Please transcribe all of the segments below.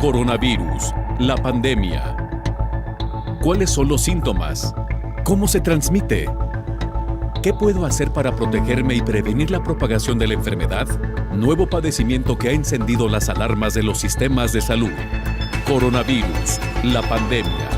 Coronavirus, la pandemia. ¿Cuáles son los síntomas? ¿Cómo se transmite? ¿Qué puedo hacer para protegerme y prevenir la propagación de la enfermedad? Nuevo padecimiento que ha encendido las alarmas de los sistemas de salud. Coronavirus, la pandemia.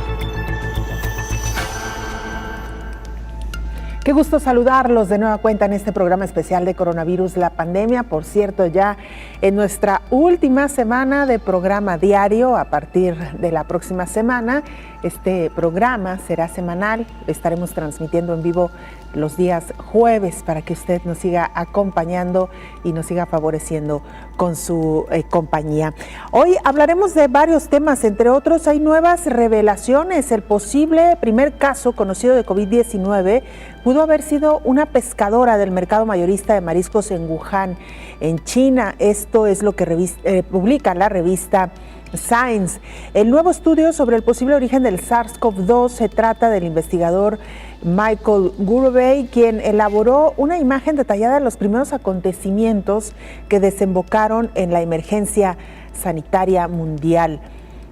Qué gusto saludarlos de nueva cuenta en este programa especial de Coronavirus, la pandemia. Por cierto, ya en nuestra última semana de programa diario, a partir de la próxima semana, este programa será semanal. Estaremos transmitiendo en vivo los días jueves para que usted nos siga acompañando y nos siga favoreciendo con su compañía. Hoy hablaremos de varios temas, entre otros hay nuevas revelaciones. El posible primer caso conocido de COVID-19 pudo haber sido una pescadora del mercado mayorista de mariscos en Wuhan, en China. Esto es lo que publica la revista Science. El nuevo estudio sobre el posible origen del SARS-CoV-2 se trata del investigador Michael Gurvey, quien elaboró una imagen detallada de los primeros acontecimientos que desembocaron en la emergencia sanitaria mundial.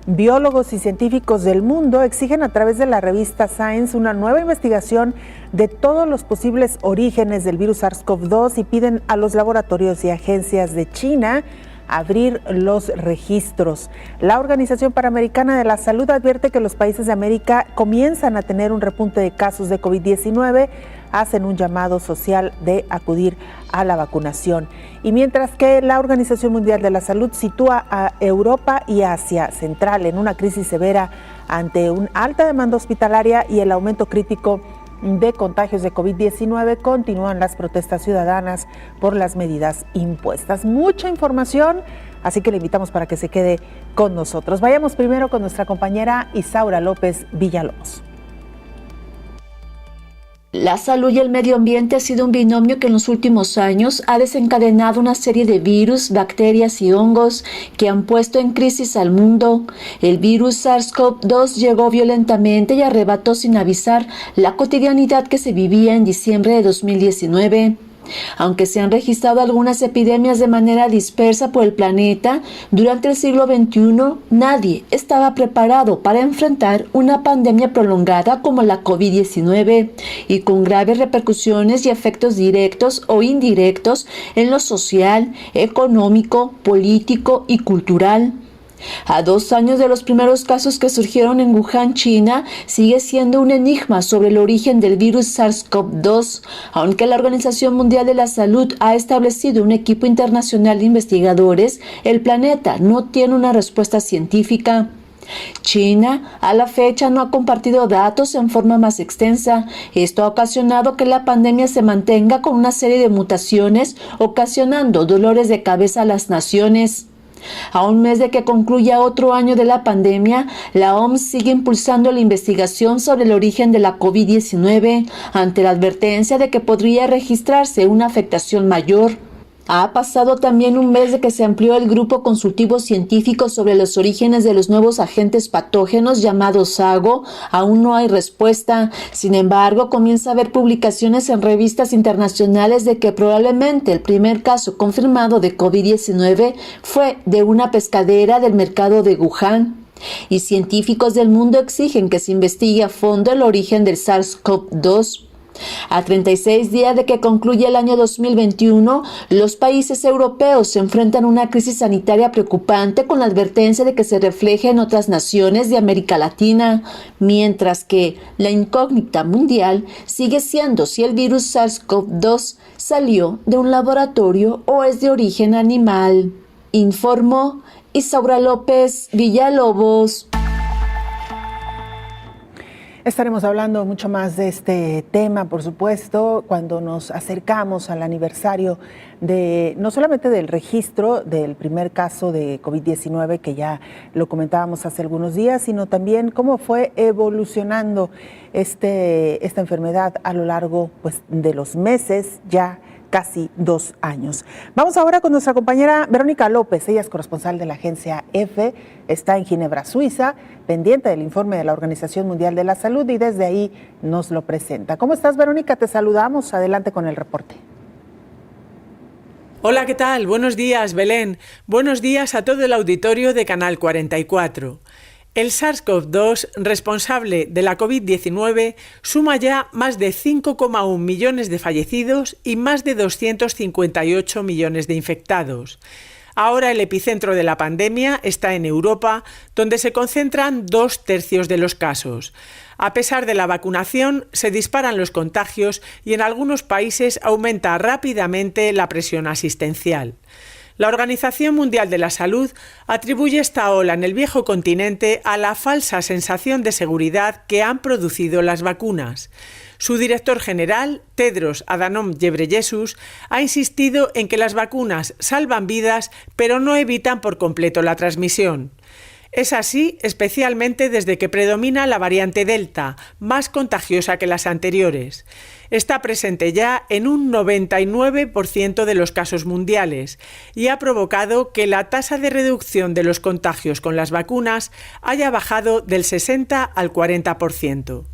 Biólogos y científicos del mundo exigen a través de la revista Science una nueva investigación de todos los posibles orígenes del virus SARS-CoV-2 y piden a los laboratorios y agencias de China abrir los registros. La Organización Panamericana de la Salud advierte que los países de América comienzan a tener un repunte de casos de COVID-19, hacen un llamado social de acudir a la vacunación. Y mientras que la Organización Mundial de la Salud sitúa a Europa y Asia Central en una crisis severa ante una alta demanda hospitalaria y el aumento crítico de contagios de COVID-19, continúan las protestas ciudadanas por las medidas impuestas. Mucha información, así que le invitamos para que se quede con nosotros. Vayamos primero con nuestra compañera Isaura López Villalobos. La salud y el medio ambiente ha sido un binomio que en los últimos años ha desencadenado una serie de virus, bacterias y hongos que han puesto en crisis al mundo. El virus SARS-CoV-2 llegó violentamente y arrebató sin avisar la cotidianidad que se vivía en diciembre de 2019. Aunque se han registrado algunas epidemias de manera dispersa por el planeta, durante el siglo XXI nadie estaba preparado para enfrentar una pandemia prolongada como la COVID-19 y con graves repercusiones y efectos directos o indirectos en lo social, económico, político y cultural. A 2 años de los primeros casos que surgieron en Wuhan, China, sigue siendo un enigma sobre el origen del virus SARS-CoV-2, aunque la Organización Mundial de la Salud ha establecido un equipo internacional de investigadores, el planeta no tiene una respuesta científica. China, a la fecha, no ha compartido datos en forma más extensa. Esto ha ocasionado que la pandemia se mantenga con una serie de mutaciones, ocasionando dolores de cabeza a las naciones. A un mes de que concluya otro año de la pandemia, la OMS sigue impulsando la investigación sobre el origen de la COVID-19 ante la advertencia de que podría registrarse una afectación mayor. Ha pasado también un mes de que se amplió el grupo consultivo científico sobre los orígenes de los nuevos agentes patógenos llamados SAGO. Aún no hay respuesta. Sin embargo, comienza a haber publicaciones en revistas internacionales de que probablemente el primer caso confirmado de COVID-19 fue de una pescadera del mercado de Wuhan. Y científicos del mundo exigen que se investigue a fondo el origen del SARS-CoV-2. A 36 días de que concluya el año 2021, los países europeos se enfrentan a una crisis sanitaria preocupante con la advertencia de que se refleje en otras naciones de América Latina, mientras que la incógnita mundial sigue siendo si el virus SARS-CoV-2 salió de un laboratorio o es de origen animal. Informó Isaura López Villalobos. Estaremos hablando mucho más de este tema, por supuesto, cuando nos acercamos al aniversario de no solamente del registro del primer caso de COVID-19, que ya lo comentábamos hace algunos días, sino también cómo fue evolucionando esta enfermedad a lo largo de los meses, ya casi 2 años. Vamos ahora con nuestra compañera Verónica López. Ella es corresponsal de la agencia EFE, está en Ginebra, Suiza, pendiente del informe de la Organización Mundial de la Salud y desde ahí nos lo presenta. ¿Cómo estás, Verónica? Te saludamos. Adelante con el reporte. Hola, ¿qué tal? Buenos días, Belén. Buenos días a todo el auditorio de Canal 44. El SARS-CoV-2, responsable de la COVID-19, suma ya más de 5,1 millones de fallecidos y más de 258 millones de infectados. Ahora el epicentro de la pandemia está en Europa, donde se concentran 2/3 de los casos. A pesar de la vacunación, se disparan los contagios y en algunos países aumenta rápidamente la presión asistencial. La Organización Mundial de la Salud atribuye esta ola en el viejo continente a la falsa sensación de seguridad que han producido las vacunas. Su director general, Tedros Adhanom Ghebreyesus, ha insistido en que las vacunas salvan vidas, pero no evitan por completo la transmisión. Es así, especialmente desde que predomina la variante Delta, más contagiosa que las anteriores. Está presente ya en un 99% de los casos mundiales y ha provocado que la tasa de reducción de los contagios con las vacunas haya bajado del 60 al 40%.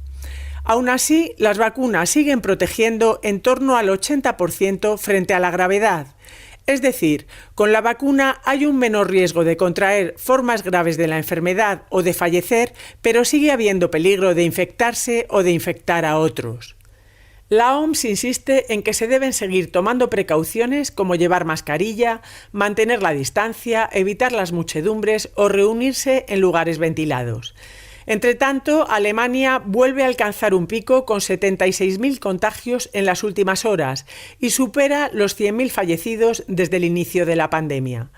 Aún así, las vacunas siguen protegiendo en torno al 80% frente a la gravedad. Es decir, con la vacuna hay un menor riesgo de contraer formas graves de la enfermedad o de fallecer, pero sigue habiendo peligro de infectarse o de infectar a otros. La OMS insiste en que se deben seguir tomando precauciones como llevar mascarilla, mantener la distancia, evitar las muchedumbres o reunirse en lugares ventilados. Entre tanto, Alemania vuelve a alcanzar un pico con 76.000 contagios en las últimas horas y supera los 100.000 fallecidos desde el inicio de la pandemia.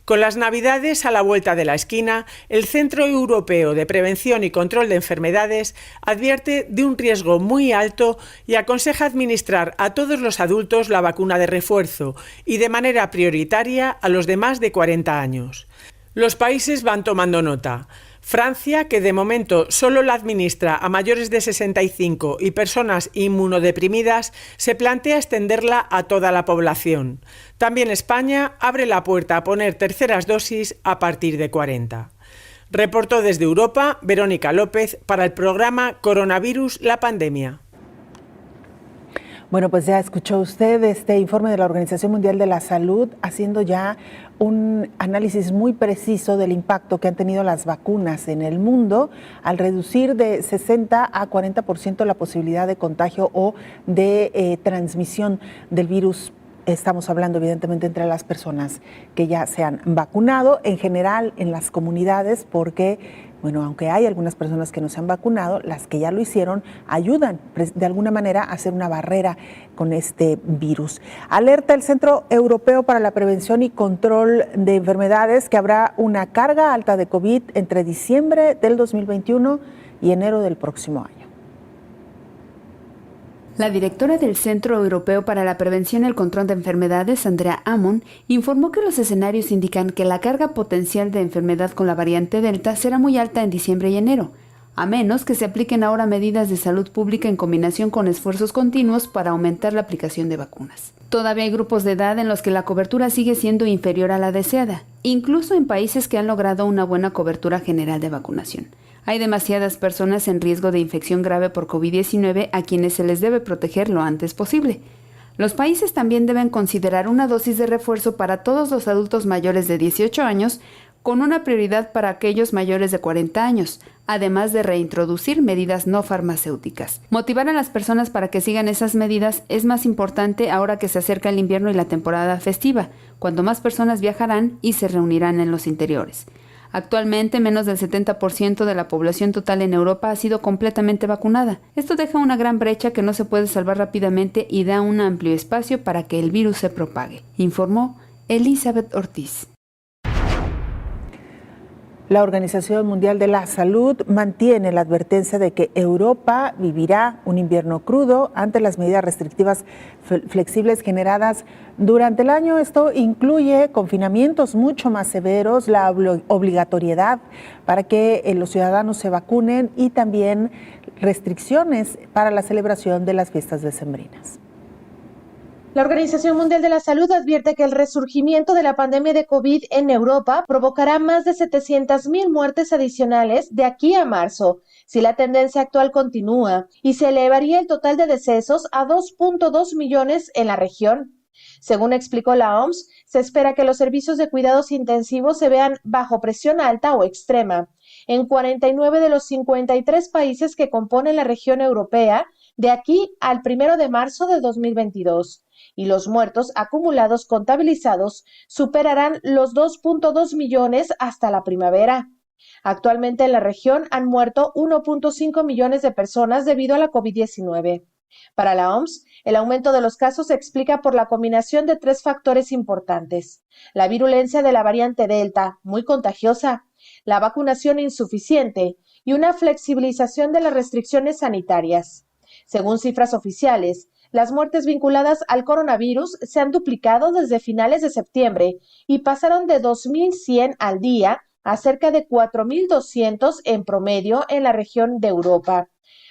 Con las Navidades a la vuelta de la esquina, el Centro Europeo de Prevención y Control de Enfermedades advierte de un riesgo muy alto y aconseja administrar a todos los adultos la vacuna de refuerzo y de manera prioritaria a los de más de 40 años. Los países van tomando nota. Francia, que de momento solo la administra a mayores de 65 y personas inmunodeprimidas, se plantea extenderla a toda la población. También España abre la puerta a poner terceras dosis a partir de 40. Reportó desde Europa Verónica López para el programa Coronavirus, la pandemia. Bueno, pues ya escuchó usted este informe de la Organización Mundial de la Salud, haciendo ya un análisis muy preciso del impacto que han tenido las vacunas en el mundo al reducir de 60 a 40% la posibilidad de contagio o de transmisión del virus. Estamos hablando evidentemente entre las personas que ya se han vacunado, en general en las comunidades, porque bueno, aunque hay algunas personas que no se han vacunado, las que ya lo hicieron ayudan de alguna manera a hacer una barrera con este virus. Alerta el Centro Europeo para la Prevención y Control de Enfermedades que habrá una carga alta de COVID entre diciembre del 2021 y enero del próximo año. La directora del Centro Europeo para la Prevención y el Control de Enfermedades, Andrea Ammon, informó que los escenarios indican que la carga potencial de enfermedad con la variante Delta será muy alta en diciembre y enero, a menos que se apliquen ahora medidas de salud pública en combinación con esfuerzos continuos para aumentar la aplicación de vacunas. Todavía hay grupos de edad en los que la cobertura sigue siendo inferior a la deseada, incluso en países que han logrado una buena cobertura general de vacunación. Hay demasiadas personas en riesgo de infección grave por COVID-19 a quienes se les debe proteger lo antes posible. Los países también deben considerar una dosis de refuerzo para todos los adultos mayores de 18 años, con una prioridad para aquellos mayores de 40 años, además de reintroducir medidas no farmacéuticas. Motivar a las personas para que sigan esas medidas es más importante ahora que se acerca el invierno y la temporada festiva, cuando más personas viajarán y se reunirán en los interiores. Actualmente, menos del 70% de la población total en Europa ha sido completamente vacunada. Esto deja una gran brecha que no se puede salvar rápidamente y da un amplio espacio para que el virus se propague, informó Elizabeth Ortiz. La Organización Mundial de la Salud mantiene la advertencia de que Europa vivirá un invierno crudo ante las medidas restrictivas flexibles generadas durante el año. Esto incluye confinamientos mucho más severos, la obligatoriedad para que los ciudadanos se vacunen y también restricciones para la celebración de las fiestas decembrinas. La Organización Mundial de la Salud advierte que el resurgimiento de la pandemia de COVID en Europa provocará más de 700,000 muertes adicionales de aquí a marzo, si la tendencia actual continúa, y se elevaría el total de decesos a 2.2 millones en la región. Según explicó la OMS, se espera que los servicios de cuidados intensivos se vean bajo presión alta o extrema en 49 de los 53 países que componen la región europea de aquí al 1 de marzo de 2022, y los muertos acumulados contabilizados superarán los 2.2 millones hasta la primavera. Actualmente en la región han muerto 1.5 millones de personas debido a la COVID-19. Para la OMS, el aumento de los casos se explica por la combinación de 3 factores importantes: la virulencia de la variante Delta, muy contagiosa, la vacunación insuficiente y una flexibilización de las restricciones sanitarias. Según cifras oficiales, las muertes vinculadas al coronavirus se han duplicado desde finales de septiembre y pasaron de 2.100 al día a cerca de 4.200 en promedio en la región de Europa.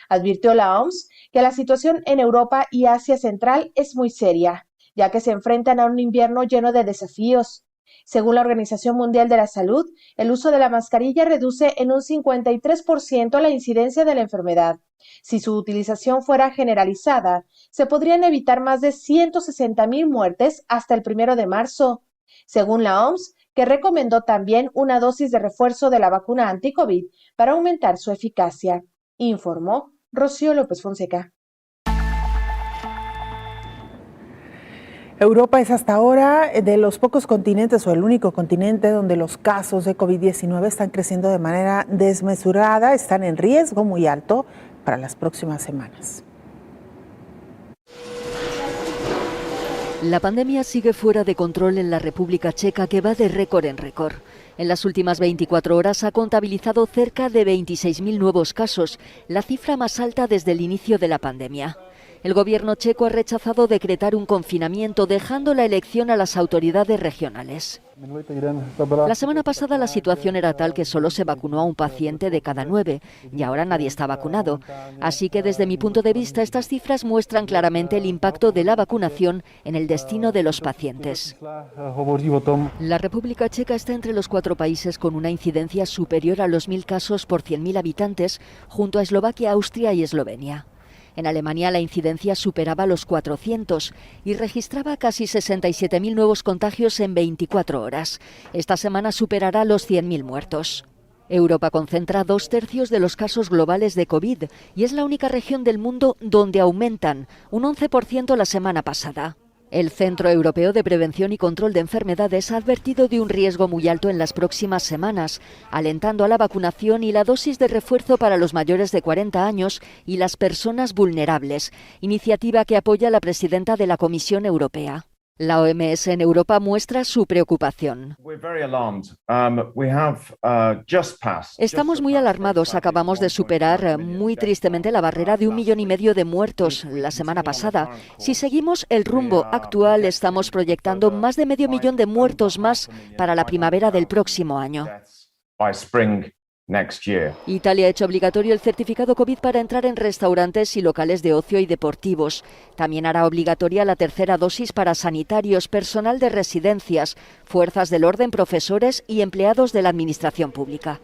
Advirtió la OMS que la situación en Europa y Asia Central es muy seria, ya que se enfrentan a un invierno lleno de desafíos. Según la Organización Mundial de la Salud, el uso de la mascarilla reduce en un 53% la incidencia de la enfermedad. Si su utilización fuera generalizada, se podrían evitar más de 160.000 muertes hasta el 1 de marzo. Según la OMS, que recomendó también una dosis de refuerzo de la vacuna anti-COVID para aumentar su eficacia, informó Rocío López Fonseca. Europa es hasta ahora de los pocos continentes o el único continente donde los casos de COVID-19 están creciendo de manera desmesurada, están en riesgo muy alto para las próximas semanas. La pandemia sigue fuera de control en la República Checa, que va de récord en récord. En las últimas 24 horas ha contabilizado cerca de 26.000 nuevos casos, la cifra más alta desde el inicio de la pandemia. El gobierno checo ha rechazado decretar un confinamiento, dejando la elección a las autoridades regionales. La semana pasada la situación era tal que solo se vacunó a un paciente de cada 9 y ahora nadie está vacunado. Así que desde mi punto de vista estas cifras muestran claramente el impacto de la vacunación en el destino de los pacientes. La República Checa está entre los 4 países con una incidencia superior a los 1.000 casos por 100.000 habitantes, junto a Eslovaquia, Austria y Eslovenia. En Alemania la incidencia superaba los 400 y registraba casi 67.000 nuevos contagios en 24 horas. Esta semana superará los 100.000 muertos. Europa concentra 2/3 de los casos globales de COVID y es la única región del mundo donde aumentan, un 11% la semana pasada. El Centro Europeo de Prevención y Control de Enfermedades ha advertido de un riesgo muy alto en las próximas semanas, alentando a la vacunación y la dosis de refuerzo para los mayores de 40 años y las personas vulnerables, iniciativa que apoya la presidenta de la Comisión Europea. La OMS en Europa muestra su preocupación. Estamos muy alarmados. Acabamos de superar muy tristemente la barrera de 1,5 millones de muertos la semana pasada. Si seguimos el rumbo actual, estamos proyectando más de 500,000 de muertos más para la primavera del próximo año. Italia ha hecho obligatorio el certificado COVID para entrar en restaurantes y locales de ocio y deportivos. También hará obligatoria la tercera dosis para sanitarios, personal de residencias, fuerzas del orden, profesores y empleados de la administración pública.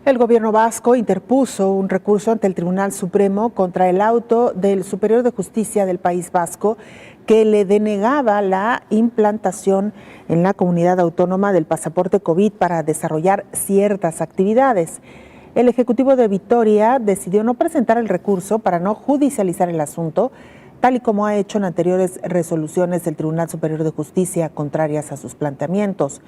El gobierno vasco interpuso un recurso ante el Tribunal Supremo contra el auto del Superior de Justicia del País Vasco que le denegaba la implantación en la comunidad autónoma del pasaporte COVID para desarrollar ciertas actividades. El Ejecutivo de Vitoria decidió no presentar el recurso para no judicializar el asunto, tal y como ha hecho en anteriores resoluciones del Tribunal Superior de Justicia contrarias a sus planteamientos.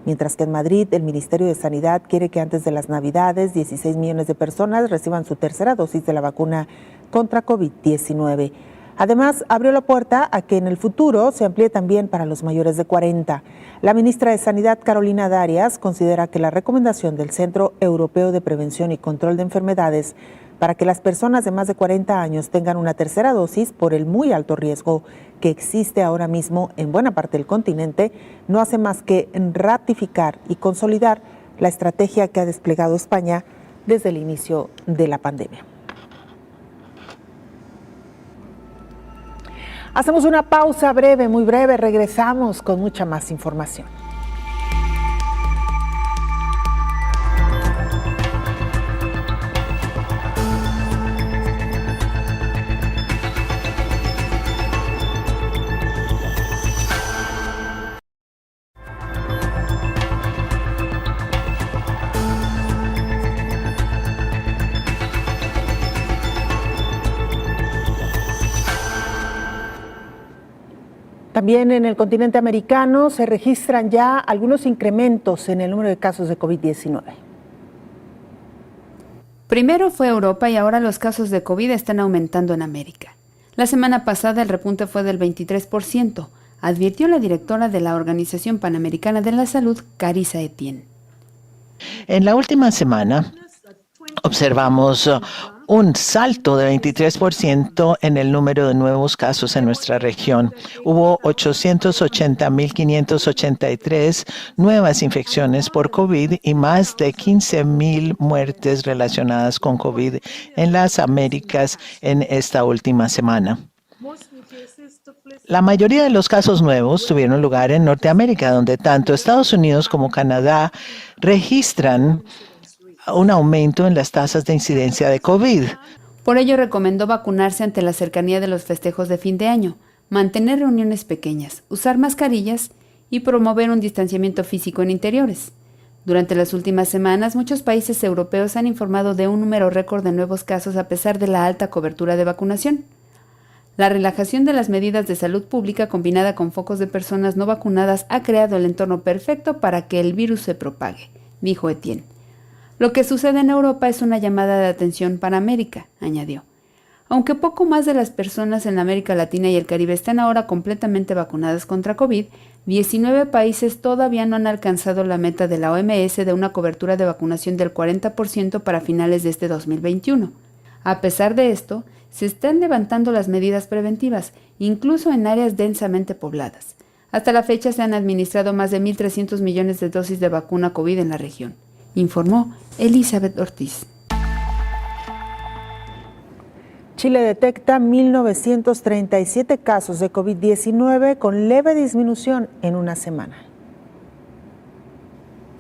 Mientras que en Madrid, el Ministerio de Sanidad quiere que antes de las Navidades 16 millones de personas reciban su tercera dosis de la vacuna contra COVID-19. Además, abrió la puerta a que en el futuro se amplíe también para los mayores de 40. La ministra de Sanidad, Carolina Darias, considera que la recomendación del Centro Europeo de Prevención y Control de Enfermedades para que las personas de más de 40 años tengan una tercera dosis por el muy alto riesgo que existe ahora mismo en buena parte del continente, no hace más que ratificar y consolidar la estrategia que ha desplegado España desde el inicio de la pandemia. Hacemos una pausa breve, muy breve, regresamos con mucha más información. También en el continente americano se registran ya algunos incrementos en el número de casos de COVID-19. Primero fue Europa y ahora los casos de COVID están aumentando en América. La semana pasada el repunte fue del 23%, advirtió la directora de la Organización Panamericana de la Salud, Carissa Etienne. En la última semana observamos un salto de 23% en el número de nuevos casos en nuestra región. Hubo 880.583 nuevas infecciones por COVID y más de 15,000 muertes relacionadas con COVID en las Américas en esta última semana. La mayoría de los casos nuevos tuvieron lugar en Norteamérica, donde tanto Estados Unidos como Canadá registran un aumento en las tasas de incidencia de COVID. Por ello recomendó vacunarse ante la cercanía de los festejos de fin de año, mantener reuniones pequeñas, usar mascarillas y promover un distanciamiento físico en interiores. Durante las últimas semanas, muchos países europeos han informado de un número récord de nuevos casos a pesar de la alta cobertura de vacunación. La relajación de las medidas de salud pública combinada con focos de personas no vacunadas ha creado el entorno perfecto para que el virus se propague, dijo Etienne. Lo que sucede en Europa es una llamada de atención para América, añadió. Aunque poco más de las personas en América Latina y el Caribe están ahora completamente vacunadas contra COVID, 19 países todavía no han alcanzado la meta de la OMS de una cobertura de vacunación del 40% para finales de este 2021. A pesar de esto, se están levantando las medidas preventivas, incluso en áreas densamente pobladas. Hasta la fecha se han administrado más de 1.300 millones de dosis de vacuna COVID en la región, informó Elizabeth Ortiz. Chile detecta 1.937 casos de COVID-19 con leve disminución en una semana.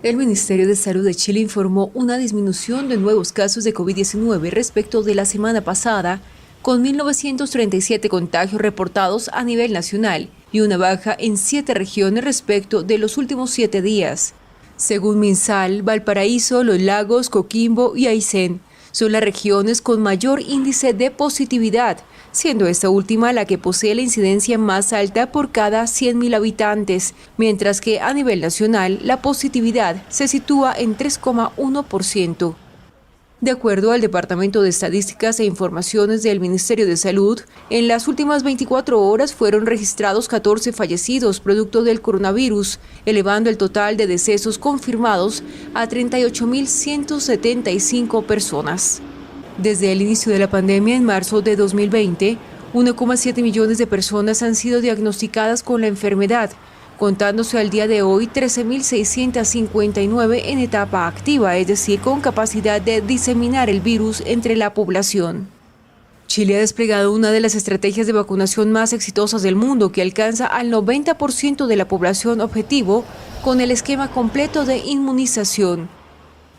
El Ministerio de Salud de Chile informó una disminución de nuevos casos de COVID-19 respecto de la semana pasada, con 1.937 contagios reportados a nivel nacional y una baja en 7 regiones respecto de los últimos 7 días. Según MinSal, Valparaíso, Los Lagos, Coquimbo y Aysén son las regiones con mayor índice de positividad, siendo esta última la que posee la incidencia más alta por cada 100.000 habitantes, mientras que a nivel nacional la positividad se sitúa en 3,1%. De acuerdo al Departamento de Estadísticas e Informaciones del Ministerio de Salud, en las últimas 24 horas fueron registrados 14 fallecidos producto del coronavirus, elevando el total de decesos confirmados a 38.175 personas. Desde el inicio de la pandemia en marzo de 2020, 1,7 millones de personas han sido diagnosticadas con la enfermedad, contándose al día de hoy 13.659 en etapa activa, es decir, con capacidad de diseminar el virus entre la población. Chile ha desplegado una de las estrategias de vacunación más exitosas del mundo, que alcanza al 90% de la población objetivo con el esquema completo de inmunización.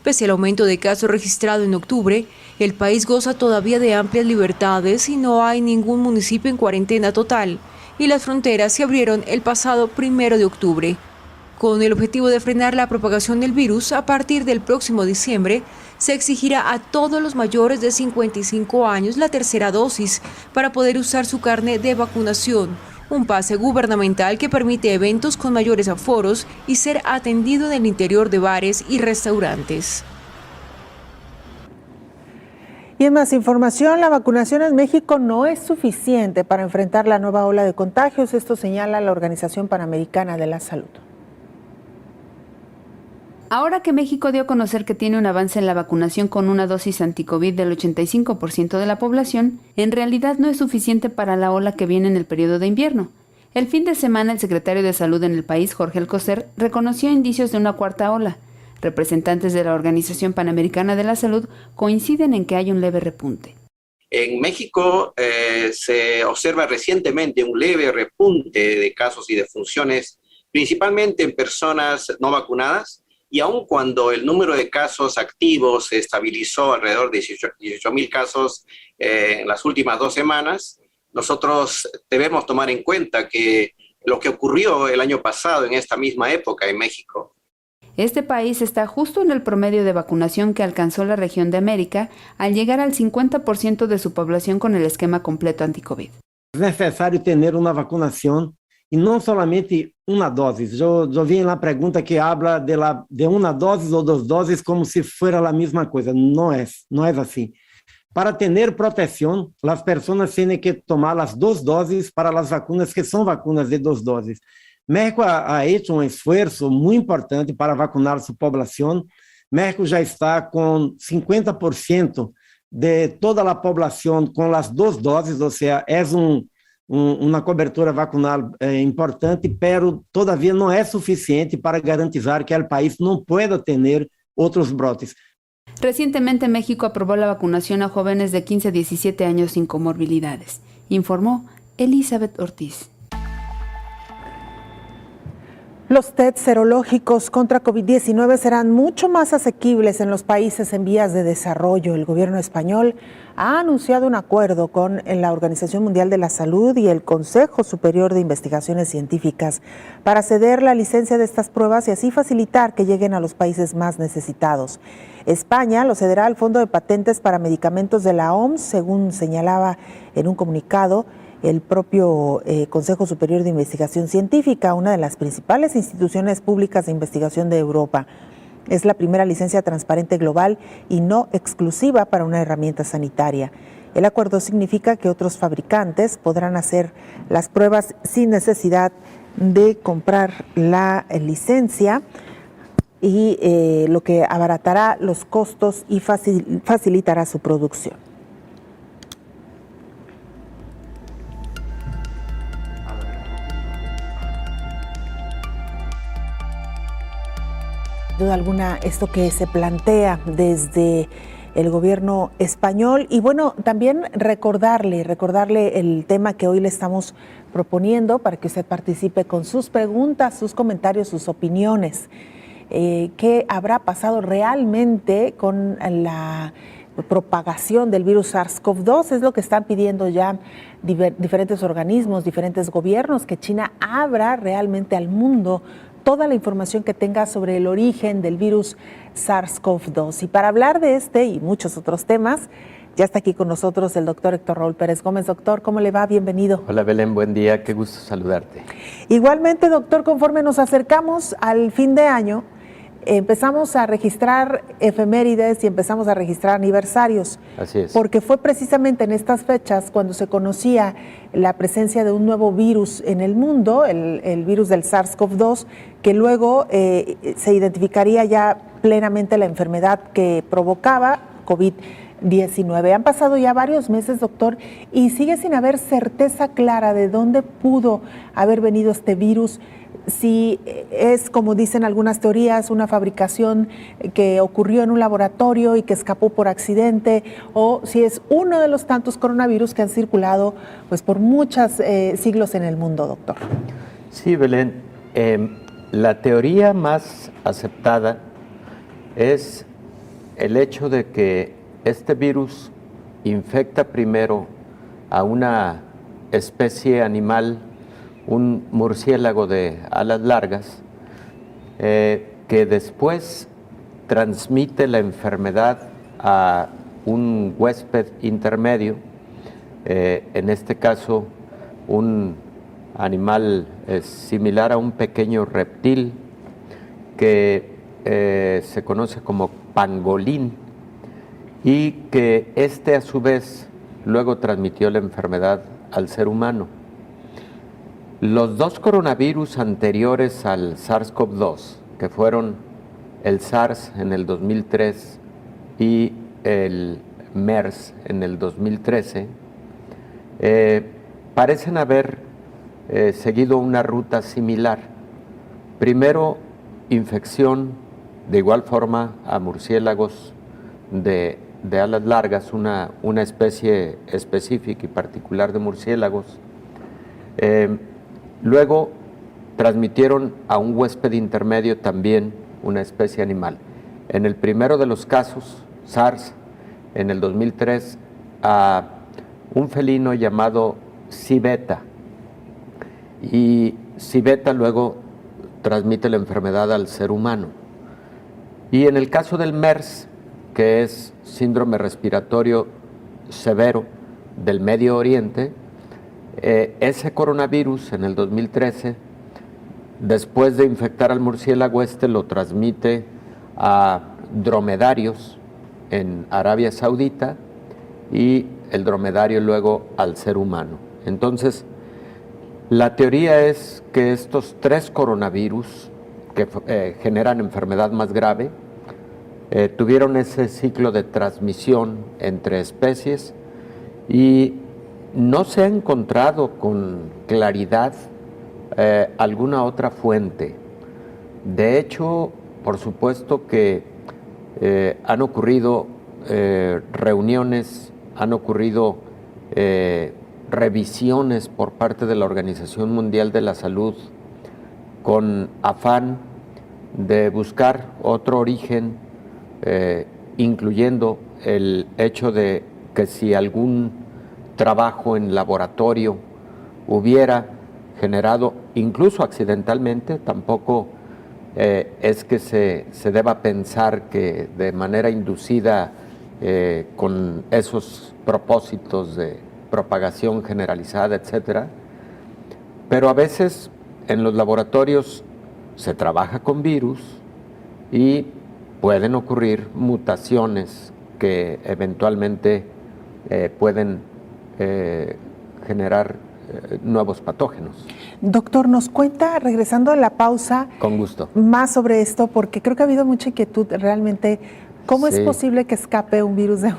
Pese al aumento de casos registrado en octubre, el país goza todavía de amplias libertades y no hay ningún municipio en cuarentena total, y las fronteras se abrieron el pasado 1 de octubre. Con el objetivo de frenar la propagación del virus, a partir del próximo diciembre, se exigirá a todos los mayores de 55 años la tercera dosis para poder usar su carnet de vacunación, un pase gubernamental que permite eventos con mayores aforos y ser atendido en el interior de bares y restaurantes. Y en más información, la vacunación en México no es suficiente para enfrentar la nueva ola de contagios. Esto señala la Organización Panamericana de la Salud. Ahora que México dio a conocer que tiene un avance en la vacunación con una dosis anticovid del 85% de la población, en realidad no es suficiente para la ola que viene en el periodo de invierno. El fin de semana, el secretario de Salud en el país, Jorge Alcocer, reconoció indicios de una cuarta ola. Representantes de la Organización Panamericana de la Salud coinciden en que hay un leve repunte. En México se observa recientemente un leve repunte de casos y defunciones, principalmente en personas no vacunadas, y aun cuando el número de casos activos se estabilizó alrededor de 18,000 casos en las últimas 2 semanas, nosotros debemos tomar en cuenta que lo que ocurrió el año pasado en esta misma época en México. Este país está justo en el promedio de vacunación que alcanzó la región de América al llegar al 50% de su población con el esquema completo anticovid. Es necesario tener una vacunación e não somente uma dose. Eu vi na pergunta que habla de uma dose ou duas doses como se fosse a mesma coisa. Não é assim. Para ter proteção, as pessoas têm que tomar as 2 doses para as vacinas que são vacinas de 2 doses. México ha hecho um esforço muito importante para vacinar sua população. México já está com 50% de toda a população com as 2 doses, ou seja, é uma cobertura vacunal importante, pero todavia não é suficiente para garantizar que o país não pueda ter outros brotes. Recientemente México aprobó la vacunación a jóvenes de 15 a 17 años sin comorbilidades, informó Elizabeth Ortiz. Los test serológicos contra COVID-19 serán mucho más asequibles en los países en vías de desarrollo. El gobierno español ha anunciado un acuerdo con la Organización Mundial de la Salud y el Consejo Superior de Investigaciones Científicas para ceder la licencia de estas pruebas y así facilitar que lleguen a los países más necesitados. España lo cederá al Fondo de Patentes para Medicamentos de la OMS, según señalaba en un comunicado el propio Consejo Superior de Investigación Científica, una de las principales instituciones públicas de investigación de Europa. Es la primera licencia transparente global y no exclusiva para una herramienta sanitaria. El acuerdo significa que otros fabricantes podrán hacer las pruebas sin necesidad de comprar la licencia y lo que abaratará los costos y facilitará su producción. Sin duda alguna, esto que se plantea desde el gobierno español y bueno, también recordarle el tema que hoy le estamos proponiendo para que usted participe con sus preguntas, sus comentarios, sus opiniones. ¿Qué habrá pasado realmente con la propagación del virus SARS-CoV-2? Es lo que están pidiendo ya diferentes organismos, diferentes gobiernos, que China abra realmente al mundo toda la información que tenga sobre el origen del virus SARS-CoV-2. Y para hablar de este y muchos otros temas, ya está aquí con nosotros el doctor Héctor Raúl Pérez Gómez. Doctor, ¿cómo le va? Bienvenido. Hola Belén, buen día, qué gusto saludarte. Igualmente, doctor, conforme nos acercamos al fin de año, empezamos a registrar efemérides y empezamos a registrar aniversarios. Así es. Porque fue precisamente en estas fechas cuando se conocía la presencia de un nuevo virus en el mundo, el virus del SARS-CoV-2, que luego se identificaría ya plenamente la enfermedad que provocaba COVID-19. Han pasado ya varios meses, doctor, y sigue sin haber certeza clara de dónde pudo haber venido este virus. Si es, como dicen algunas teorías, una fabricación que ocurrió en un laboratorio y que escapó por accidente, o si es uno de los tantos coronavirus que han circulado pues, por muchos siglos en el mundo, doctor. Sí, Belén. La teoría más aceptada es el hecho de que este virus infecta primero a una especie animal, un murciélago de alas largas, que después transmite la enfermedad a un huésped intermedio, en este caso un animal similar a un pequeño reptil que se conoce como pangolín y que a su vez luego transmitió la enfermedad al ser humano. Los 2 coronavirus anteriores al SARS-CoV-2, que fueron el SARS en el 2003 y el MERS en el 2013, parecen haber seguido una ruta similar. Primero, infección de igual forma a murciélagos de alas largas, una especie específica y particular de murciélagos. Luego transmitieron a un huésped intermedio también una especie animal. En el primero de los casos, SARS, en el 2003, a un felino llamado civeta. Y civeta luego transmite la enfermedad al ser humano. Y en el caso del MERS, que es síndrome respiratorio severo del Medio Oriente, Ese coronavirus en el 2013, después de infectar al murciélago, lo transmite a dromedarios en Arabia Saudita y el dromedario luego al ser humano. Entonces, la teoría es que estos 3 coronavirus que generan enfermedad más grave tuvieron ese ciclo de transmisión entre especies y no se ha encontrado con claridad alguna otra fuente. De hecho, por supuesto que han ocurrido reuniones, han ocurrido revisiones por parte de la Organización Mundial de la Salud con afán de buscar otro origen, incluyendo el hecho de que si algún trabajo en laboratorio hubiera generado, incluso accidentalmente, tampoco es que se deba pensar que de manera inducida con esos propósitos de propagación generalizada, etcétera. Pero a veces en los laboratorios se trabaja con virus y pueden ocurrir mutaciones que eventualmente pueden generar nuevos patógenos. Doctor, nos cuenta, regresando a la pausa, con gusto, más sobre esto, porque creo que ha habido mucha inquietud realmente. ¿Cómo es posible que escape un virus de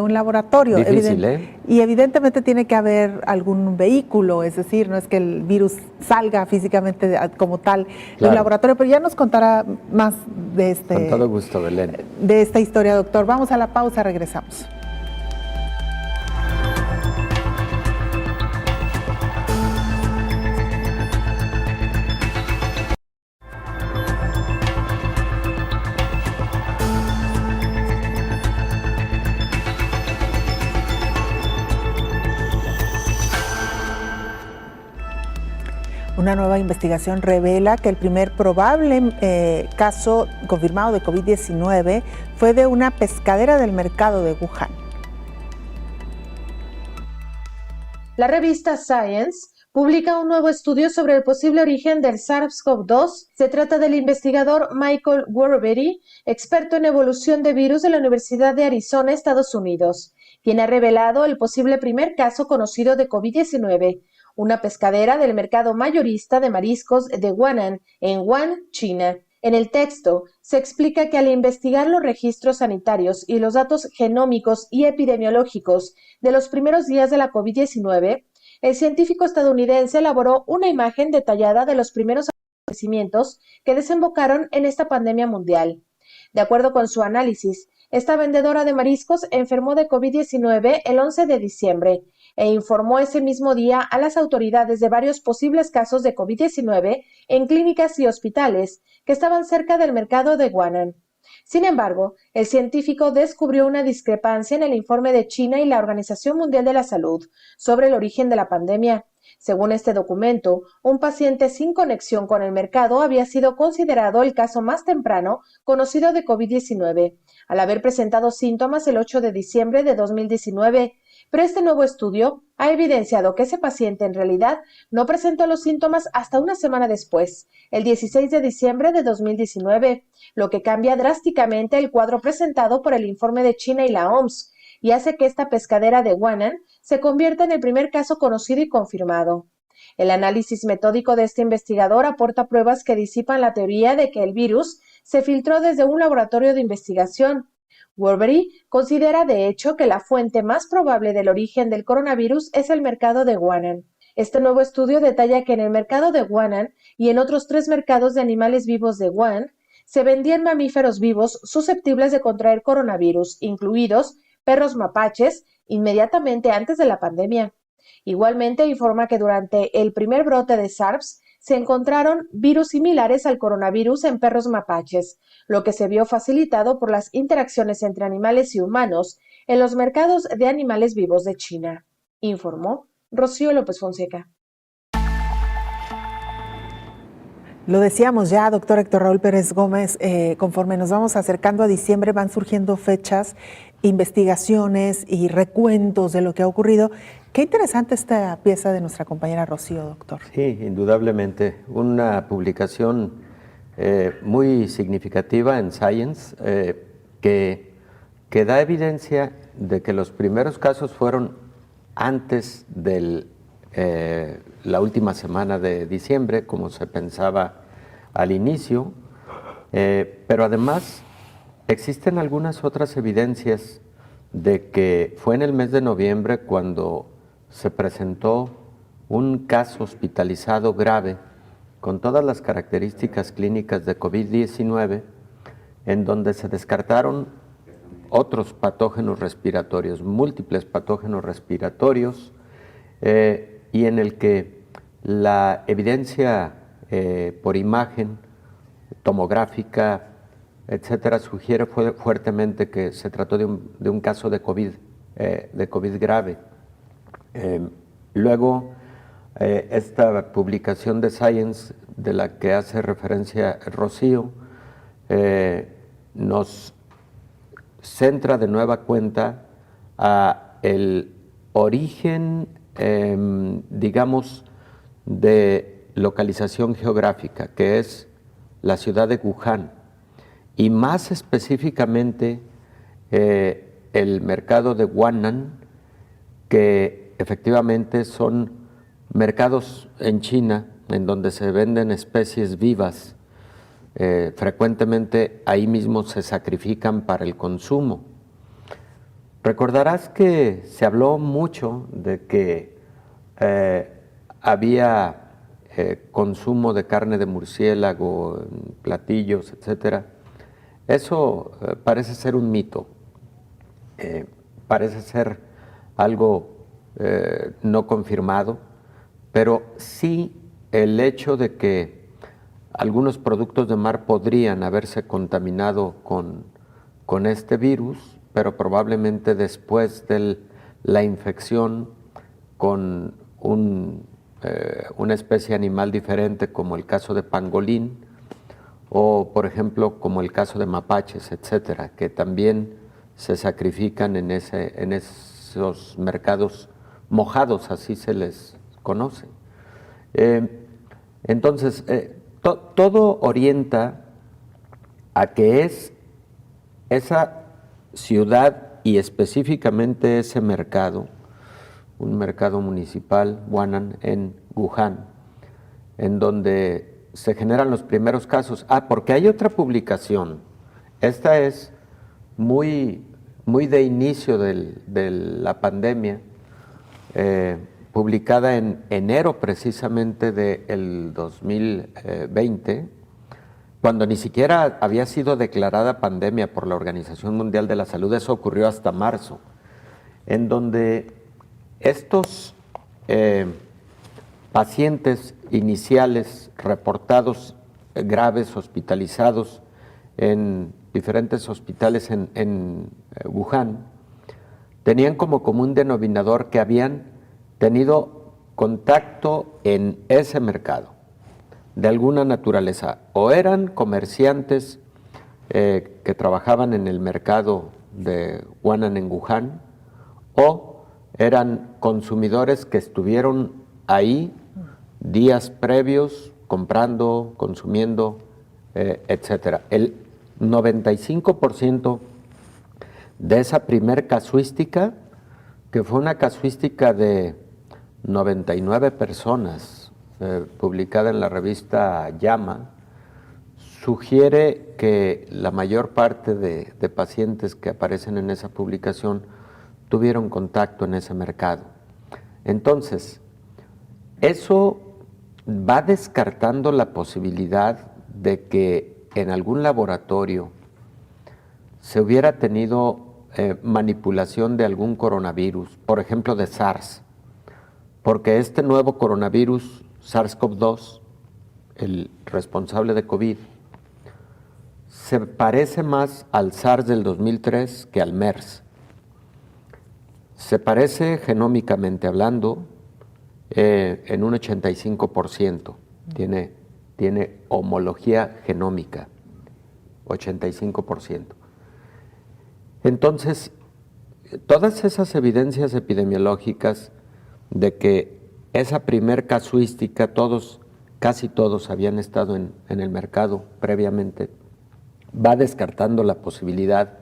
un laboratorio? Difícil, Y evidentemente tiene que haber algún vehículo, es decir, no es que el virus salga físicamente como tal de un laboratorio, pero ya nos contará más de Con todo gusto, Belén. De esta historia, doctor. Vamos a la pausa, regresamos. Una nueva investigación revela que el primer probable caso confirmado de COVID-19 fue de una pescadera del mercado de Wuhan. La revista Science publica un nuevo estudio sobre el posible origen del SARS-CoV-2. Se trata del investigador Michael Warberry, experto en evolución de virus de la Universidad de Arizona, Estados Unidos, quien ha revelado el posible primer caso conocido de COVID-19, una pescadera del mercado mayorista de mariscos de Huanan, en Wuhan, China. En el texto se explica que al investigar los registros sanitarios y los datos genómicos y epidemiológicos de los primeros días de la COVID-19, el científico estadounidense elaboró una imagen detallada de los primeros acontecimientos que desembocaron en esta pandemia mundial. De acuerdo con su análisis, esta vendedora de mariscos enfermó de COVID-19 el 11 de diciembre e informó ese mismo día a las autoridades de varios posibles casos de COVID-19 en clínicas y hospitales que estaban cerca del mercado de Wuhan. Sin embargo, el científico descubrió una discrepancia en el informe de China y la Organización Mundial de la Salud sobre el origen de la pandemia. Según este documento, un paciente sin conexión con el mercado había sido considerado el caso más temprano conocido de COVID-19, al haber presentado síntomas el 8 de diciembre de 2019, pero este nuevo estudio ha evidenciado que ese paciente en realidad no presentó los síntomas hasta una semana después, el 16 de diciembre de 2019, lo que cambia drásticamente el cuadro presentado por el informe de China y la OMS, y hace que esta pescadera de Wuhan se convierta en el primer caso conocido y confirmado. El análisis metódico de este investigador aporta pruebas que disipan la teoría de que el virus se filtró desde un laboratorio de investigación. Warberry considera de hecho que la fuente más probable del origen del coronavirus es el mercado de Wuhan. Este nuevo estudio detalla que en el mercado de Wuhan y en otros 3 mercados de animales vivos de Wuhan se vendían mamíferos vivos susceptibles de contraer coronavirus, incluidos perros mapaches, inmediatamente antes de la pandemia. Igualmente informa que durante el primer brote de SARS se encontraron virus similares al coronavirus en perros mapaches, lo que se vio facilitado por las interacciones entre animales y humanos en los mercados de animales vivos de China, informó Rocío López Fonseca. Lo decíamos ya, doctor Héctor Raúl Pérez Gómez, conforme nos vamos acercando a diciembre van surgiendo fechas, investigaciones y recuentos de lo que ha ocurrido. Qué interesante esta pieza de nuestra compañera Rocío, doctor. Sí, indudablemente. Una publicación muy significativa en Science que da evidencia de que los primeros casos fueron antes de la última semana de diciembre, como se pensaba al inicio, pero además existen algunas otras evidencias de que fue en el mes de noviembre cuando se presentó un caso hospitalizado grave con todas las características clínicas de COVID-19, en donde se descartaron otros patógenos respiratorios, múltiples patógenos respiratorios, y en el que la evidencia por imagen, tomográfica, etcétera, sugiere fuertemente que se trató de un caso de COVID grave. Luego, esta publicación de Science, de la que hace referencia Rocío, nos centra de nueva cuenta a el origen, digamos, de localización geográfica, que es la ciudad de Wuhan, y más específicamente el mercado de Huanan, que efectivamente son mercados en China en donde se venden especies vivas. Frecuentemente ahí mismo se sacrifican para el consumo. Recordarás que se habló mucho de que había consumo de carne de murciélago, platillos, etcétera. Eso parece ser un mito, parece ser algo no confirmado, pero sí el hecho de que algunos productos de mar podrían haberse contaminado con este virus, pero probablemente después de la infección con una especie animal diferente, como el caso de pangolín, o por ejemplo como el caso de mapaches, etcétera, que también se sacrifican en esos mercados mojados, así se les conoce. Entonces, todo orienta a que es esa ciudad y específicamente ese mercado, un mercado municipal, Huanan, en Wuhan, en donde se generan los primeros casos. Porque hay otra publicación, esta es muy de inicio de la pandemia, publicada en enero precisamente del 2020, cuando ni siquiera había sido declarada pandemia por la Organización Mundial de la Salud. Eso ocurrió hasta marzo, en donde estos pacientes iniciales reportados graves, hospitalizados en diferentes hospitales en Wuhan, tenían como común denominador que habían tenido contacto en ese mercado de alguna naturaleza, o eran comerciantes que trabajaban en el mercado de Huanan en Wuhan, o eran consumidores que estuvieron ahí días previos comprando, consumiendo, etcétera. El 95% de esa primer casuística, que fue una casuística de 99 personas, publicada en la revista JAMA, sugiere que la mayor parte de pacientes que aparecen en esa publicación tuvieron contacto en ese mercado. Entonces, eso va descartando la posibilidad de que en algún laboratorio se hubiera tenido manipulación de algún coronavirus, por ejemplo de SARS, porque este nuevo coronavirus, SARS-CoV-2, el responsable de COVID, se parece más al SARS del 2003 que al MERS. Se parece genómicamente hablando en un 85%, tiene tiene homología genómica, 85%. Entonces, todas esas evidencias epidemiológicas de que esa primer casuística, casi todos habían estado en el mercado previamente, va descartando la posibilidad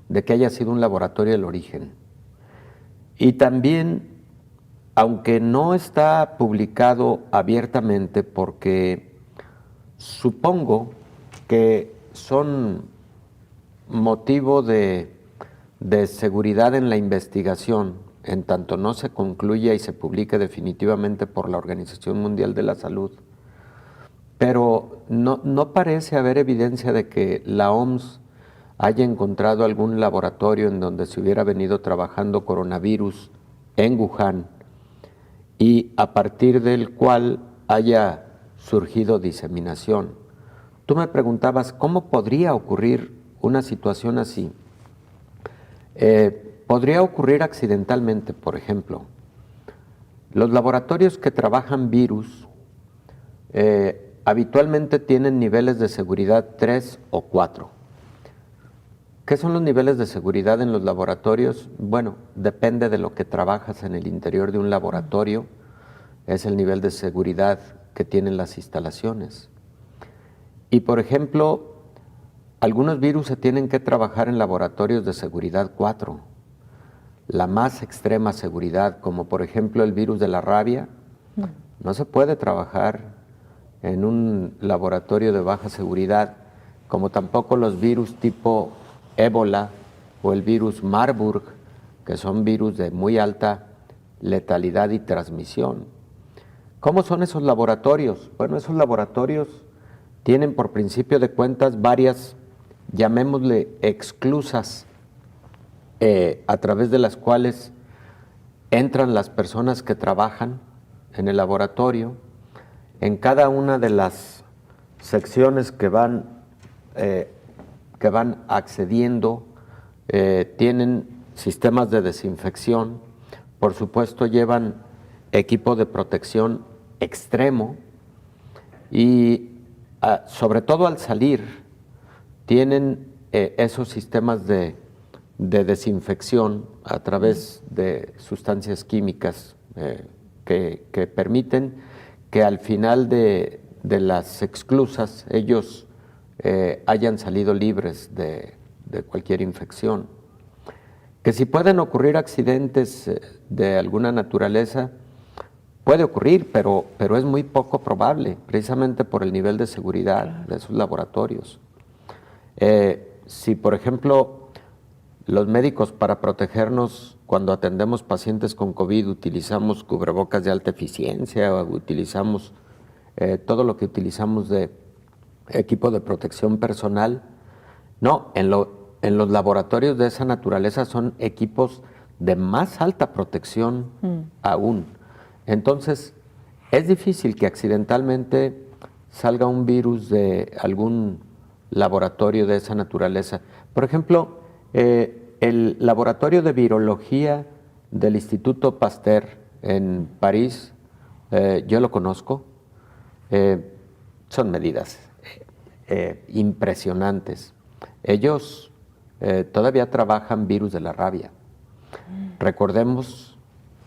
de que haya sido un laboratorio el origen. Y también, aunque no está publicado abiertamente, porque supongo que son motivo de seguridad en la investigación, en tanto no se concluya y se publique definitivamente por la Organización Mundial de la Salud, pero no parece haber evidencia de que la OMS haya encontrado algún laboratorio en donde se hubiera venido trabajando coronavirus en Wuhan y a partir del cual haya surgido diseminación. Tú me preguntabas, ¿cómo podría ocurrir una situación así? Podría ocurrir accidentalmente, por ejemplo. Los laboratorios que trabajan virus habitualmente tienen niveles de seguridad 3 o 4. ¿Qué son los niveles de seguridad en los laboratorios? Bueno, depende de lo que trabajas en el interior de un laboratorio, es el nivel de seguridad que tienen las instalaciones. Y por ejemplo, algunos virus se tienen que trabajar en laboratorios de seguridad 4. La más extrema seguridad, como por ejemplo el virus de la rabia, no se puede trabajar en un laboratorio de baja seguridad, como tampoco los virus tipo ébola o el virus Marburg, que son virus de muy alta letalidad y transmisión. ¿Cómo son esos laboratorios? Bueno, esos laboratorios tienen por principio de cuentas varias, llamémosle exclusas, a través de las cuales entran las personas que trabajan en el laboratorio. En cada una de las secciones que van accediendo tienen sistemas de desinfección, por supuesto llevan equipo de protección extremo y sobre todo al salir tienen esos sistemas de desinfección a través de sustancias químicas que permiten que al final de las exclusas ellos hayan salido libres de cualquier infección. Que si pueden ocurrir accidentes de alguna naturaleza, puede ocurrir, pero es muy poco probable, precisamente por el nivel de seguridad de esos laboratorios. Si, por ejemplo, los médicos para protegernos cuando atendemos pacientes con COVID utilizamos cubrebocas de alta eficiencia o utilizamos todo lo que utilizamos de equipo de protección personal, no, en los laboratorios de esa naturaleza son equipos de más alta protección aún. Entonces, es difícil que accidentalmente salga un virus de algún laboratorio de esa naturaleza. Por ejemplo, el laboratorio de virología del Instituto Pasteur en París, yo lo conozco, son medidas impresionantes. Ellos todavía trabajan virus de la rabia. Recordemos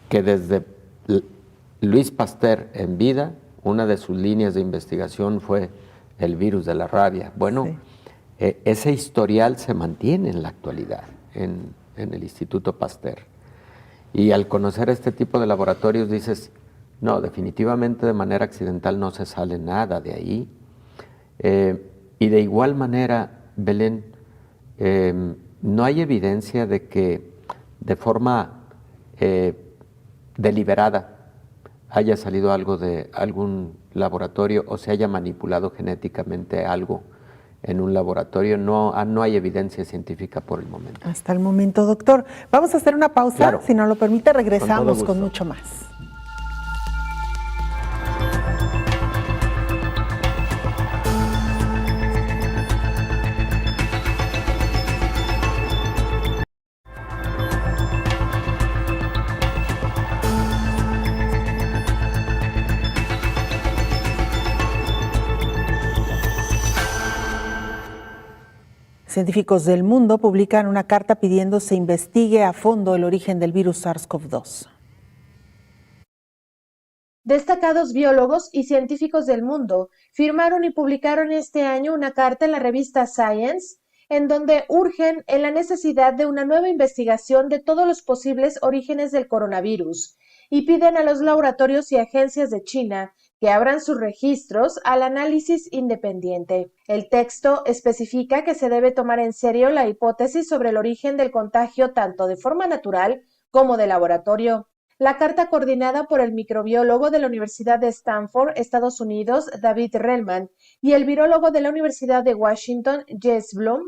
que desde Luis Pasteur en vida, una de sus líneas de investigación fue el virus de la rabia. Bueno, sí. Ese historial se mantiene en la actualidad en el Instituto Pasteur. Y al conocer este tipo de laboratorios dices, no, definitivamente de manera accidental no se sale nada de ahí. Y de igual manera, Belén, no hay evidencia de que de forma deliberada haya salido algo de algún laboratorio o se haya manipulado genéticamente algo en un laboratorio. No hay evidencia científica por el momento. Hasta el momento, doctor. Vamos a hacer una pausa, claro. Si nos lo permite, regresamos con mucho más. Científicos del mundo publican una carta pidiendo se investigue a fondo el origen del virus SARS-CoV-2. Destacados biólogos y científicos del mundo firmaron y publicaron este año una carta en la revista Science, en donde urgen en la necesidad de una nueva investigación de todos los posibles orígenes del coronavirus y piden a los laboratorios y agencias de China que abran sus registros al análisis independiente. El texto especifica que se debe tomar en serio la hipótesis sobre el origen del contagio tanto de forma natural como de laboratorio. La carta, coordinada por el microbiólogo de la Universidad de Stanford, Estados Unidos, David Relman, y el virólogo de la Universidad de Washington, Jess Blum,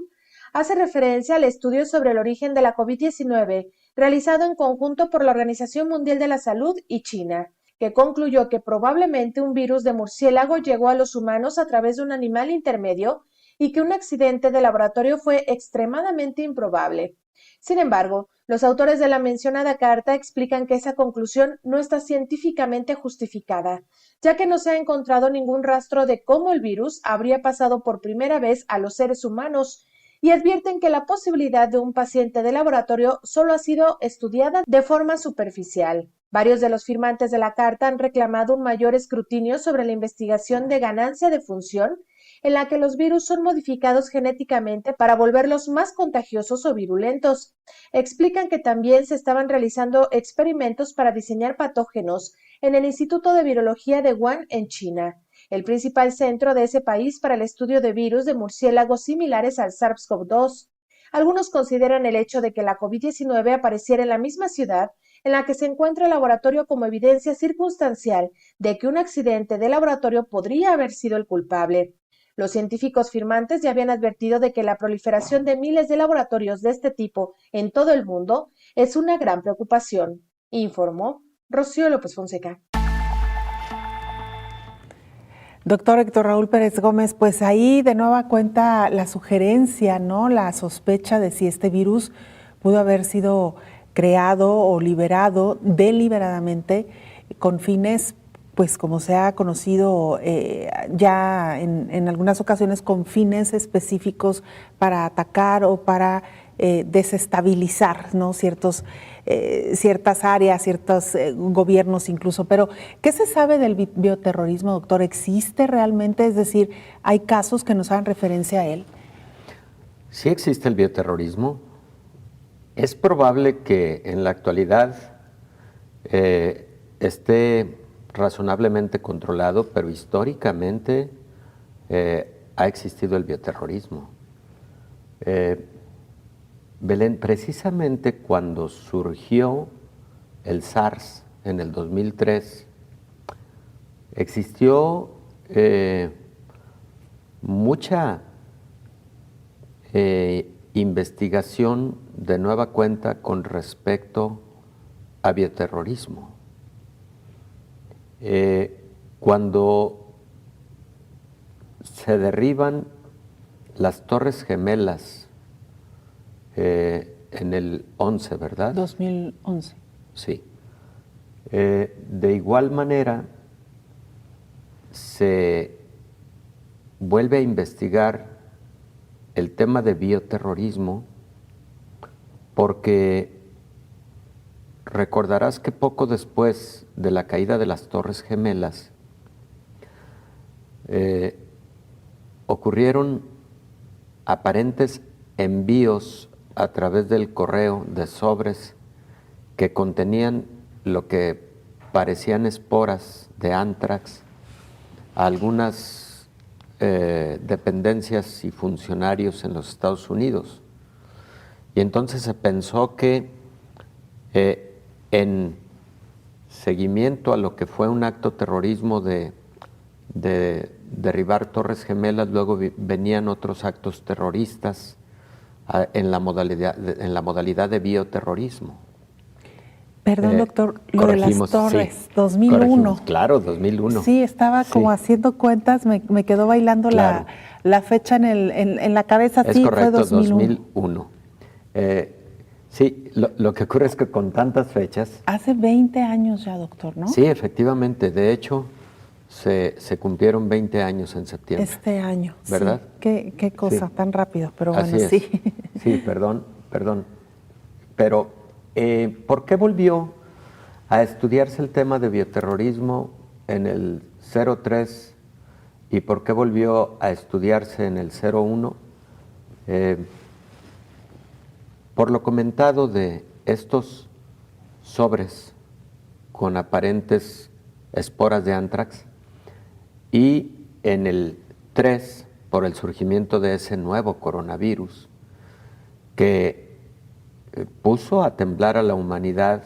hace referencia al estudio sobre el origen de la COVID-19 realizado en conjunto por la Organización Mundial de la Salud y China, que concluyó que probablemente un virus de murciélago llegó a los humanos a través de un animal intermedio y que un accidente de laboratorio fue extremadamente improbable. Sin embargo, los autores de la mencionada carta explican que esa conclusión no está científicamente justificada, ya que no se ha encontrado ningún rastro de cómo el virus habría pasado por primera vez a los seres humanos, y advierten que la posibilidad de un paciente de laboratorio solo ha sido estudiada de forma superficial. Varios de los firmantes de la carta han reclamado un mayor escrutinio sobre la investigación de ganancia de función, en la que los virus son modificados genéticamente para volverlos más contagiosos o virulentos. Explican que también se estaban realizando experimentos para diseñar patógenos en el Instituto de Virología de Wuhan, en China, el principal centro de ese país para el estudio de virus de murciélagos similares al SARS-CoV-2. Algunos consideran el hecho de que la COVID-19 apareciera en la misma ciudad en la que se encuentra el laboratorio como evidencia circunstancial de que un accidente de laboratorio podría haber sido el culpable. Los científicos firmantes ya habían advertido de que la proliferación de miles de laboratorios de este tipo en todo el mundo es una gran preocupación, informó Rocío López Fonseca. Doctor Héctor Raúl Pérez Gómez, pues ahí de nueva cuenta la sugerencia, ¿no? La sospecha de si este virus pudo haber sido creado o liberado deliberadamente con fines, pues como se ha conocido ya en algunas ocasiones, con fines específicos para atacar o para desestabilizar, ¿no? Ciertas áreas, ciertos gobiernos incluso. Pero, ¿qué se sabe del bioterrorismo, doctor? ¿Existe realmente? Es decir, ¿hay casos que nos hagan referencia a él? Sí existe el bioterrorismo. Es probable que en la actualidad esté razonablemente controlado, pero históricamente ha existido el bioterrorismo. Belén, precisamente cuando surgió el SARS en el 2003, existió mucha investigación de nueva cuenta con respecto a bioterrorismo. Cuando se derriban las Torres Gemelas en el 11, ¿verdad? 2011. Sí. De igual manera, se vuelve a investigar el tema de bioterrorismo porque recordarás que poco después de la caída de las Torres Gemelas ocurrieron aparentes envíos a través del correo de sobres que contenían lo que parecían esporas de anthrax a algunas dependencias y funcionarios en los Estados Unidos. Y entonces se pensó que en seguimiento a lo que fue un acto terrorismo de derribar Torres Gemelas, luego venían otros actos terroristas en la modalidad de bioterrorismo. Perdón, doctor, lo de las torres, sí, 2001. Claro, 2001. Sí, estaba como haciendo cuentas, me quedó bailando claro. la fecha en la cabeza. Es sí, correcto, fue 2001. Sí, lo que ocurre es que con tantas fechas... Hace 20 años ya, doctor, ¿no? Sí, efectivamente. De hecho, se cumplieron 20 años en septiembre. Este año, ¿verdad? Sí. Qué cosa, tan rápido, pero Así bueno, es. sí. Sí, perdón. Pero, ¿por qué volvió a estudiarse el tema de bioterrorismo en el 03 y por qué volvió a estudiarse en el 01? Por lo comentado de estos sobres con aparentes esporas de anthrax, y en el 3 por el surgimiento de ese nuevo coronavirus que puso a temblar a la humanidad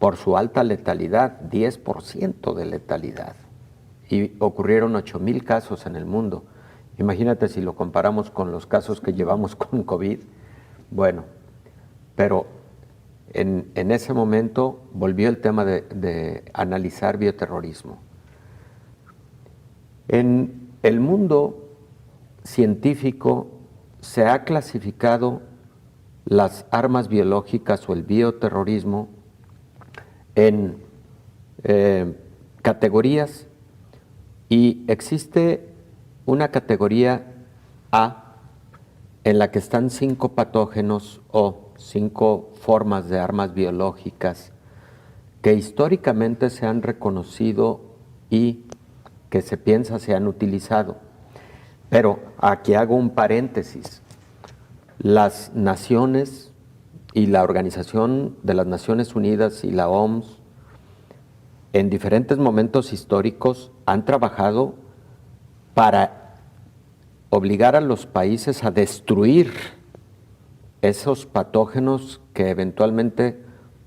por su alta letalidad, 10% de letalidad, y ocurrieron 8,000 casos en el mundo. Imagínate si lo comparamos con los casos que llevamos con COVID. Bueno, pero en ese momento volvió el tema de analizar bioterrorismo. En el mundo científico se ha clasificado las armas biológicas o el bioterrorismo en categorías, y existe una categoría A en la que están 5 patógenos o 5 formas de armas biológicas que históricamente se han reconocido y que se piensa se han utilizado. Pero aquí hago un paréntesis. Las naciones y la Organización de las Naciones Unidas y la OMS en diferentes momentos históricos han trabajado para obligar a los países a destruir esos patógenos que eventualmente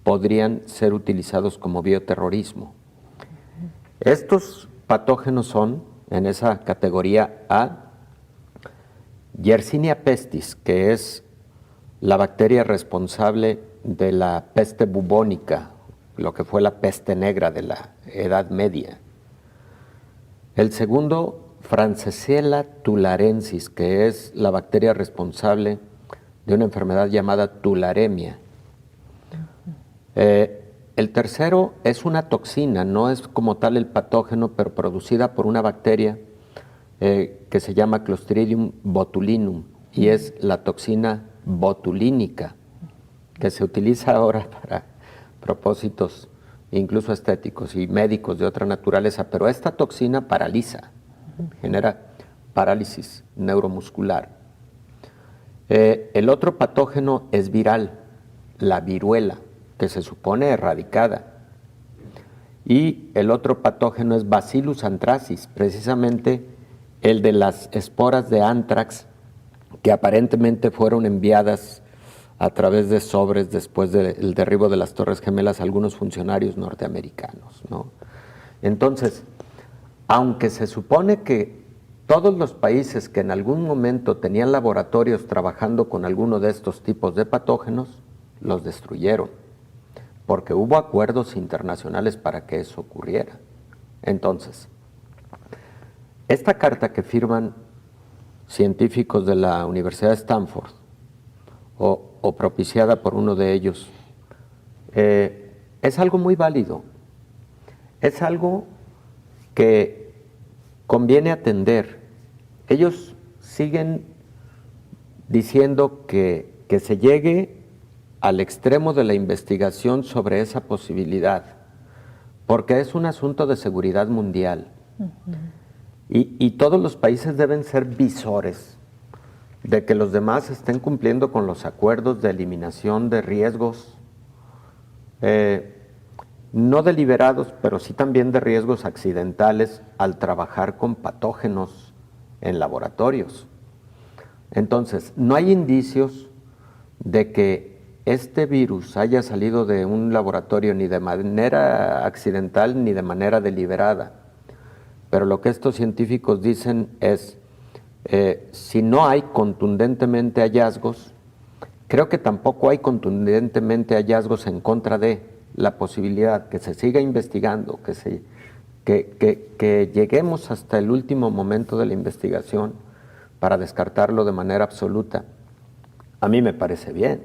podrían ser utilizados como bioterrorismo. Estos patógenos son, en esa categoría A, Yersinia pestis, que es la bacteria responsable de la peste bubónica, lo que fue la peste negra de la Edad Media. El segundo, Francisella tularensis, que es la bacteria responsable de una enfermedad llamada tularemia. El tercero es una toxina, no es como tal el patógeno, pero producida por una bacteria que se llama Clostridium botulinum, y es la toxina botulínica, que se utiliza ahora para propósitos incluso estéticos y médicos de otra naturaleza, pero esta toxina paraliza, genera parálisis neuromuscular. El otro patógeno es viral, la viruela, que se supone erradicada. Y el otro patógeno es Bacillus anthracis, precisamente el de las esporas de anthrax que aparentemente fueron enviadas a través de sobres después del derribo de las Torres Gemelas a algunos funcionarios norteamericanos, ¿no? Entonces, aunque se supone que todos los países que en algún momento tenían laboratorios trabajando con alguno de estos tipos de patógenos, los destruyeron, porque hubo acuerdos internacionales para que eso ocurriera. Entonces, esta carta que firman científicos de la Universidad de Stanford, o propiciada por uno de ellos, es algo muy válido, es algo que conviene atender. Ellos siguen diciendo que se llegue al extremo de la investigación sobre esa posibilidad, porque es un asunto de seguridad mundial. Y todos los países deben ser visores de que los demás estén cumpliendo con los acuerdos de eliminación de riesgos, no deliberados, pero sí también de riesgos accidentales al trabajar con patógenos en laboratorios. Entonces, no hay indicios de que este virus haya salido de un laboratorio ni de manera accidental ni de manera deliberada. Pero lo que estos científicos dicen es, si no hay contundentemente hallazgos, creo que tampoco hay contundentemente hallazgos en contra de la posibilidad que se siga investigando, que lleguemos hasta el último momento de la investigación para descartarlo de manera absoluta. A mí me parece bien.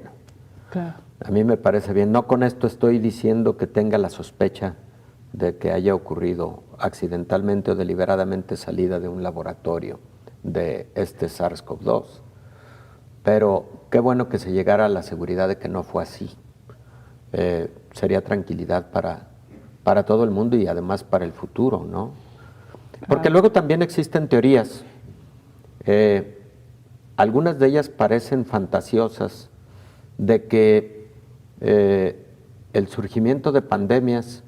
Claro. A mí me parece bien. No con esto estoy diciendo que tenga la sospecha de que haya ocurrido accidentalmente o deliberadamente salida de un laboratorio de este SARS-CoV-2. Pero qué bueno que se llegara a la seguridad de que no fue así. Sería tranquilidad para todo el mundo y además para el futuro, ¿no? Porque luego también existen teorías. Algunas de ellas parecen fantasiosas, de que el surgimiento de pandemias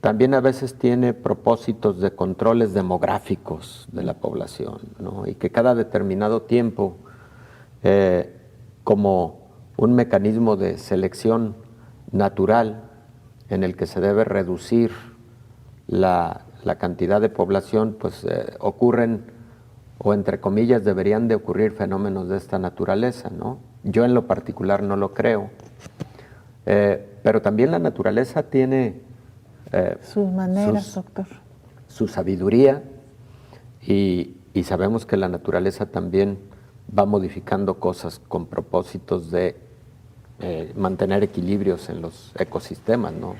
también a veces tiene propósitos de controles demográficos de la población, ¿no? Y que cada determinado tiempo, como un mecanismo de selección natural en el que se debe reducir la cantidad de población, pues ocurren, o entre comillas deberían de ocurrir fenómenos de esta naturaleza, ¿no? Yo en lo particular no lo creo, pero también la naturaleza tiene sus maneras, doctor. Su sabiduría, y sabemos que la naturaleza también va modificando cosas con propósitos de mantener equilibrios en los ecosistemas, ¿no?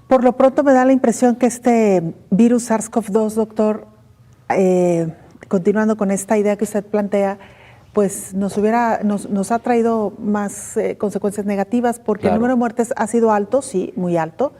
Por lo pronto me da la impresión que este virus SARS-CoV-2, doctor, continuando con esta idea que usted plantea, pues nos ha traído más consecuencias negativas, porque el número de muertes ha sido alto, sí, muy alto,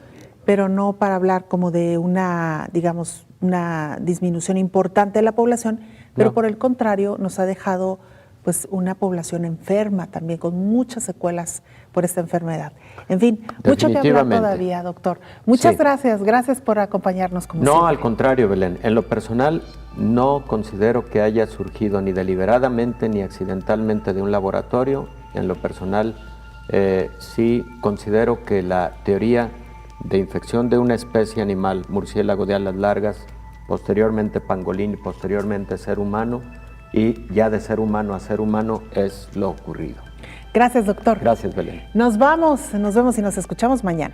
pero no para hablar como de una, digamos, una disminución importante de la población, pero por el contrario nos ha dejado pues una población enferma también, con muchas secuelas por esta enfermedad. En fin, mucho que hablar todavía, doctor. Muchas gracias por acompañarnos como siempre. No, al contrario, Belén, en lo personal no considero que haya surgido ni deliberadamente ni accidentalmente de un laboratorio. En lo personal sí considero que la teoría de infección de una especie animal, murciélago de alas largas, posteriormente pangolín y posteriormente ser humano, y ya de ser humano a ser humano es lo ocurrido. Gracias, doctor. Gracias, Belén. Nos vemos y nos escuchamos mañana.